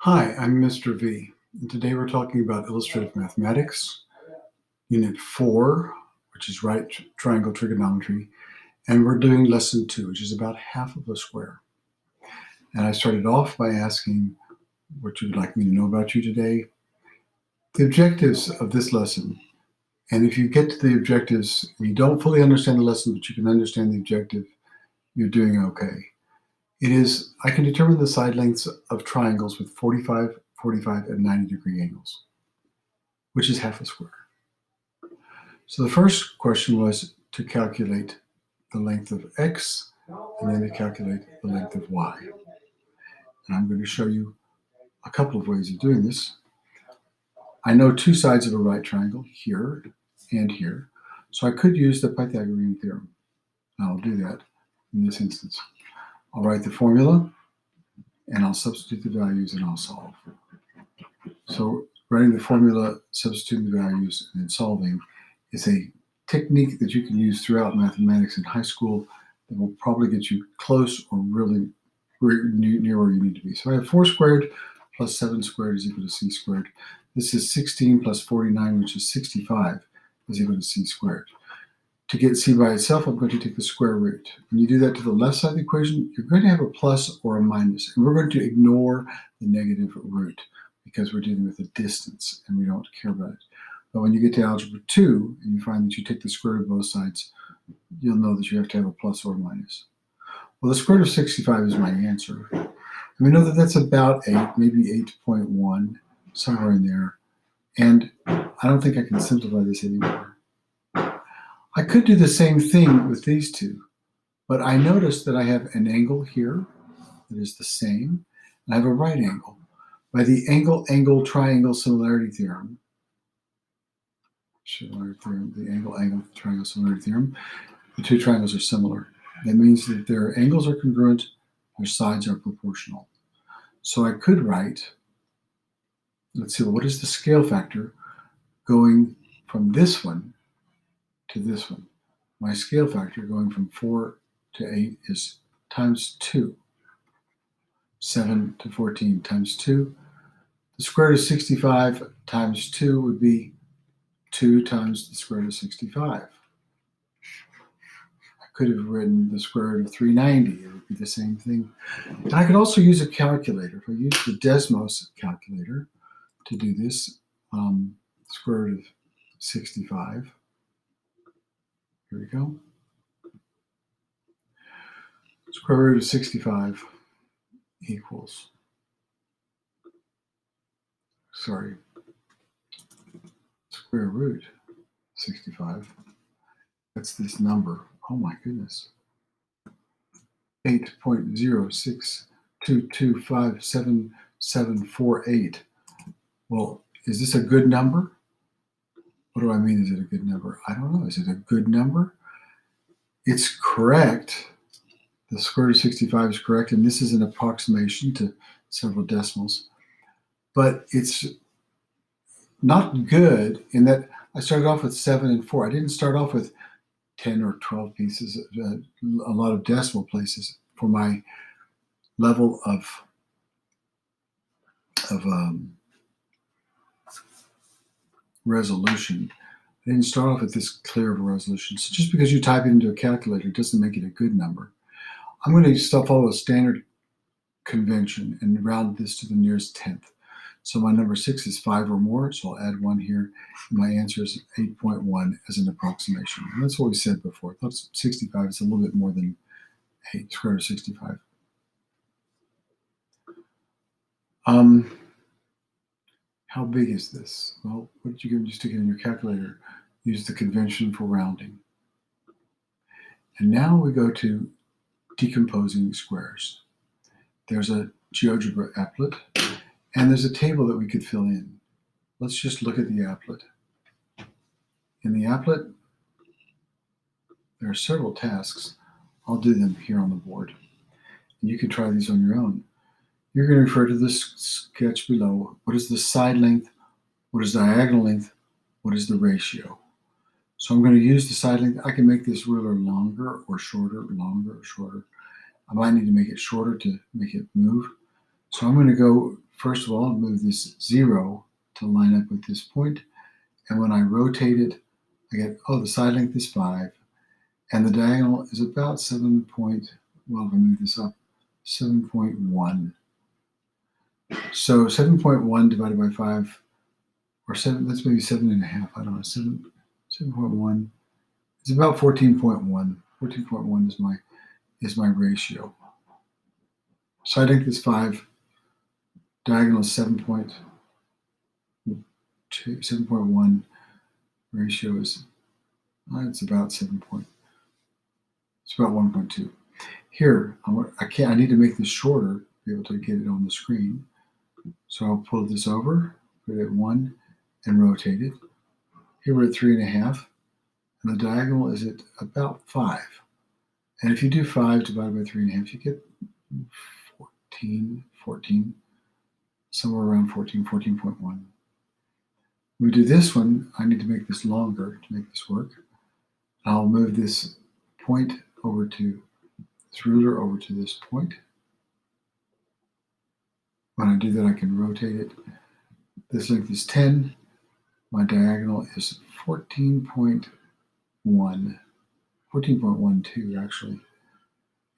Hi, I'm Mr. V, and today we're talking about illustrative mathematics, Unit 4, which is right triangle trigonometry, and we're doing Lesson 2, which is about half of a square. And I started off by asking what you would like me to know about you today. The objectives of this lesson, and if you get to the objectives and you don't fully understand the lesson, but you can understand the objective, you're doing okay. It is, I can determine the side lengths of triangles with 45, 45, and 90-degree angles, which is half a square. So the first question was to calculate the length of x, and then to calculate the length of y. And I'm going to show you a couple of ways of doing this. I know two sides of a right triangle, here and here, so I could use the Pythagorean theorem. I'll do that in this instance. I'll write the formula, and I'll substitute the values, and I'll solve. So writing the formula, substituting the values, and then solving is a technique that you can use throughout mathematics in high school that will probably get you close or really near where you need to be. So I have 4 squared plus 7 squared is equal to c squared. This is 16 plus 49, which is 65, is equal to c squared. To get c by itself, I'm going to take the square root. When you do that to the left side of the equation, you're going to have a plus or a minus, and we're going to ignore the negative root because we're dealing with a distance and we don't care about it. But when you get to algebra 2 and you find that you take the square root of both sides, you'll know that you have to have a plus or a minus. Well, the square root of 65 is my answer. And we know that that's about 8, maybe 8.1, somewhere in there. And I don't think I can simplify this anymore. I could do the same thing with these two, but I notice that I have an angle here that is the same, and I have a right angle. By the angle-angle-triangle similarity theorem, the angle-angle-triangle similarity theorem, the two triangles are similar. That means that their angles are congruent, their sides are proportional. So I could write, let's see, what is the scale factor going from this one to this one? My scale factor going from 4 to 8 is times 2. 7 to 14 times 2. The square root of 65 times 2 would be 2 times the square root of 65. I could have written the square root of 390. It would be the same thing. And I could also use a calculator. If I use the Desmos calculator to do this, square root of 65. Here we go. Square root of 65 equals, square root 65. That's this number. Oh my goodness. 8.0622577748. Well, is this a good number? What do I mean, is it a good number? I don't know. Is it a good number? It's correct. The square root of 65 is correct, and this is an approximation to several decimals. But it's not good in that I started off with 7 and 4. I didn't start off with 10 or 12 pieces, a lot of decimal places for my level of resolution. I didn't start off with this clear of a resolution. So just because you type it into a calculator doesn't make it a good number. I'm going to follow a standard convention and round this to the nearest tenth. So my number 6 is 5 or more, so I'll add 1 here. And my answer is 8.1 as an approximation. And that's what we said before. I thought 65 is a little bit more than 8, square root of 65. How big is this? Well, what did you get when you stick it in your calculator? Use the convention for rounding. And now we go to decomposing squares. There's a GeoGebra applet, and there's a table that we could fill in. Let's just look at the applet. In the applet, there are several tasks. I'll do them here on the board. And you can try these on your own. You're going to refer to this sketch below. What is the side length? What is the diagonal length? What is the ratio? So I'm going to use the side length. I can make this ruler longer or shorter, longer or shorter. I might need to make it shorter to make it move. So I'm going to go first of all, I'll move this 0 to line up with this point. And when I rotate it, I get, oh, the side length is 5. And the diagonal is about 7 point, well, if I move this up, 7.1. So 7.1 divided by 5, or 7, that's maybe 7.5, I don't know, 7.1. It's about 14.1. 14.1 is my ratio. Side length is 5, diagonal is 7.1, ratio is, it's about 7 point, it's about 1.2. Here, I need to make this shorter to be able to get it on the screen. So I'll pull this over, put it at 1, and rotate it. Here we're at 3.5, and the diagonal is at about 5. And if you do 5 divided by 3.5, you get 14, somewhere around 14.1. When we do this one, I need to make this longer to make this work. I'll move this point over to this ruler over to this point. When I do that, I can rotate it. This length is 10. My diagonal is 14.1, 14.12 actually.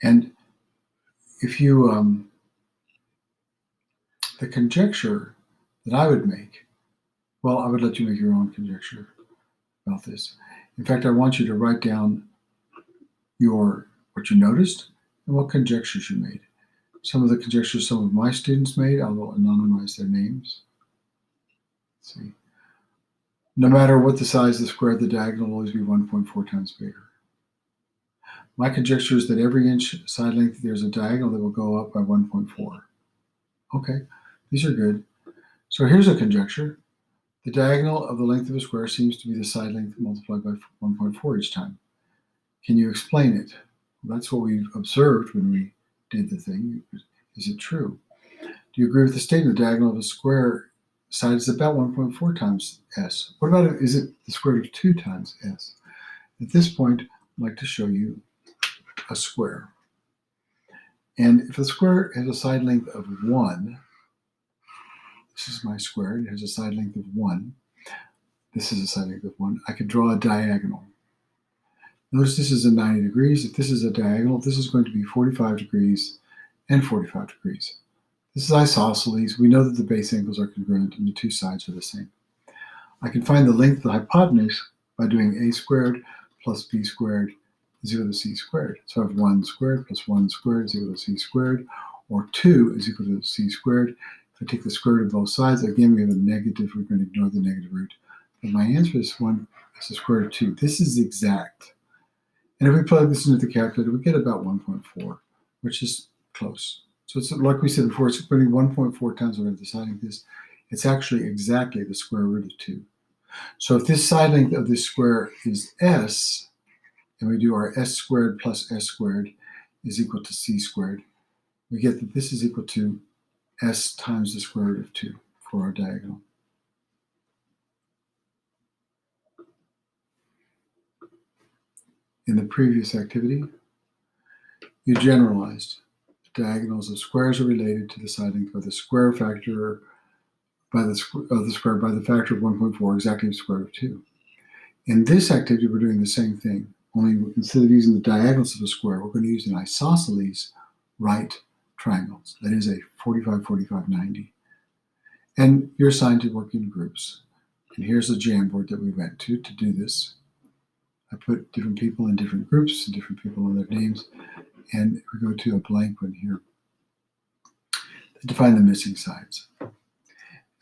And if you, the conjecture that I would make, well, I would let you make your own conjecture about this. In fact, I want you to write down what you noticed and what conjectures you made. Some of the conjectures some of my students made, I will anonymize their names. Let's see. No matter what the size of the square, the diagonal will always be 1.4 times bigger. My conjecture is that every inch side length, there's a diagonal that will go up by 1.4. Okay, these are good. So here's a conjecture. The diagonal of the length of a square seems to be the side length multiplied by 1.4 each time. Can you explain it? Well, that's what we observed when we did the thing. Is it true? Do you agree with the statement the diagonal of a square side is about 1.4 times s? What about it? Is it the square root of 2 times s? At this point, I'd like to show you a square. And if the square has a side length of 1, this is my square, it has a side length of 1. This is a side length of 1. I could draw a diagonal. Notice this is a 90 degrees. If this is a diagonal, this is going to be 45 degrees and 45 degrees. This is isosceles. We know that the base angles are congruent and the two sides are the same. I can find the length of the hypotenuse by doing a squared plus b squared is equal to c squared. So I have 1 squared plus 1 squared is equal to c squared, or 2 is equal to c squared. If I take the square root of both sides, again, we have a negative. We're going to ignore the negative root. But my answer is 1 is the square root of 2. This is exact. And if we plug this into the calculator, we get about 1.4, which is close. So it's like we said before, it's going to be 1.4 times whatever the side length is. It's actually exactly the square root of 2. So if this side length of this square is s, and we do our s squared plus s squared is equal to c squared, we get that this is equal to s times the square root of 2 for our diagonal. In the previous activity, you generalized. Diagonals of squares are related to the side length by the square factor by the square by the factor of 1.4, exactly the square root of 2. In this activity, we're doing the same thing, only instead of using the diagonals of a square, we're going to use an isosceles right triangles. That is a 45, 45, 90. And you're assigned to work in groups. And here's the Jamboard that we went to do this. I put different people in different groups and different people in their names. And we go to a blank one here to define the missing sides. And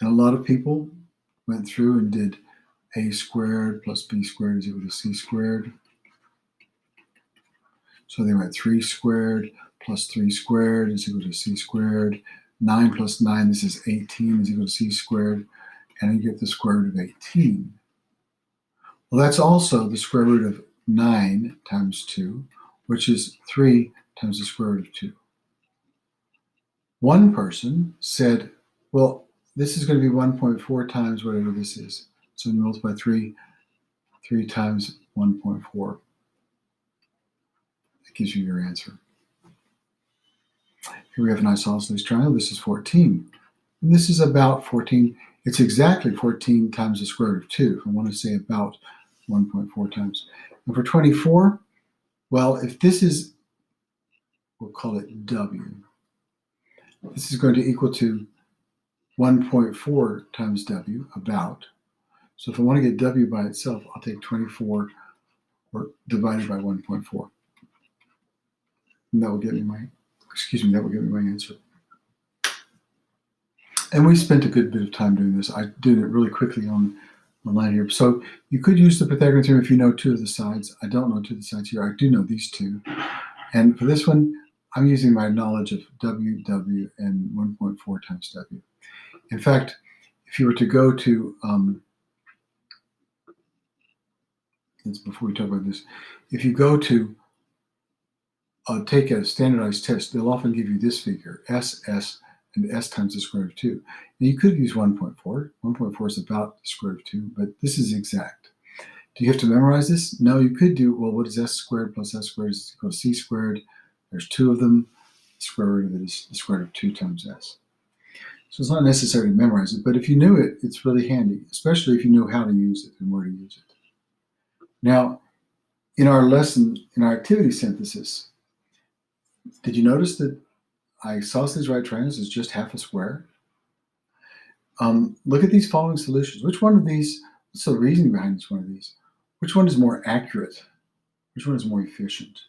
a lot of people went through and did a squared plus b squared is equal to c squared. So they went 3 squared plus 3 squared is equal to c squared. 9 plus 9, this is 18, is equal to c squared. And you get the square root of 18. Well, that's also the square root of 9 times 2, which is 3 times the square root of 2. One person said, well, this is going to be 1.4 times whatever this is. So you multiply 3 times 1.4. That gives you your answer. Here we have an isosceles triangle. This is 14. And this is about 14. It's exactly 14 times the square root of 2. If I want to say about 1.4 times. And for 24, well, if this is, we'll call it W. This is going to equal to 1.4 times W, about. So if I want to get W by itself, I'll take 24 or divided by 1.4. And that will get me my, that will get me my answer. And we spent a good bit of time doing this. I did it really quickly online here. So you could use the Pythagorean theorem if you know two of the sides. I don't know two of the sides here. I do know these two. And for this one, I'm using my knowledge of W, W, and 1.4 times W. In fact, if you were to go to, before we talk about this, if you go to take a standardized test, they'll often give you this figure, S, and S times the square root of 2. And you could use 1.4. 1.4 is about the square root of 2, but this is exact. Do you have to memorize this? No, you could do, well, what is S squared plus S squared is equal to C squared. There's two of them. The square root of it is the square root of 2 times S. So it's not necessary to memorize it, but if you knew it, it's really handy, especially if you know how to use it and where to use it. Now, in our lesson, in our activity synthesis, did you notice that isosceles right triangles is just half a square? Look at these following solutions. Which one of these, what's the reasoning behind each one of these? Which one is more accurate? Which one is more efficient?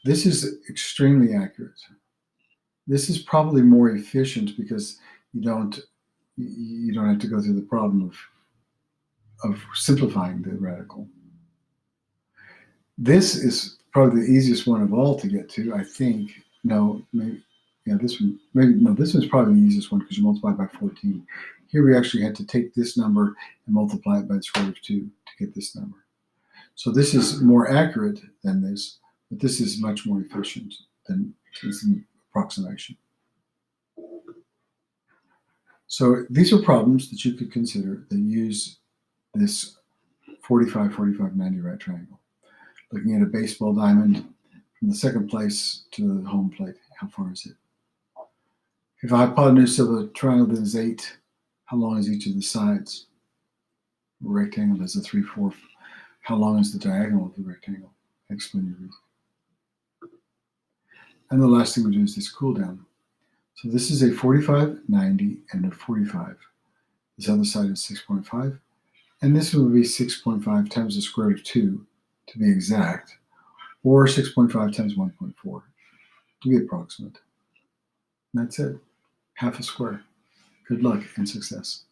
This is extremely accurate. This is probably more efficient because you don't have to go through the problem of simplifying the radical. This is probably the easiest one of all to get to, I think. No, maybe, yeah, this one, maybe, no, this one's probably the easiest one because you multiply by 14. Here we actually had to take this number and multiply it by the square root of 2 to get this number. So this is more accurate than this, but this is much more efficient than this approximation. So these are problems that you could consider that use this 45-45-90 right triangle. Looking at a baseball diamond from the second place to the home plate, how far is it? If a hypotenuse of a triangle that is 8, how long is each of the sides? A rectangle is a 3/4. How long is the diagonal of the rectangle? Explain your reason. And the last thing we do is this cool down. So this is a 45, 90, and a 45. This other side is 6.5. And this would be 6.5 times the square root of 2 to be exact, or 6.5 times 1.4 to be approximate. And that's it. Half a square. Good luck and success.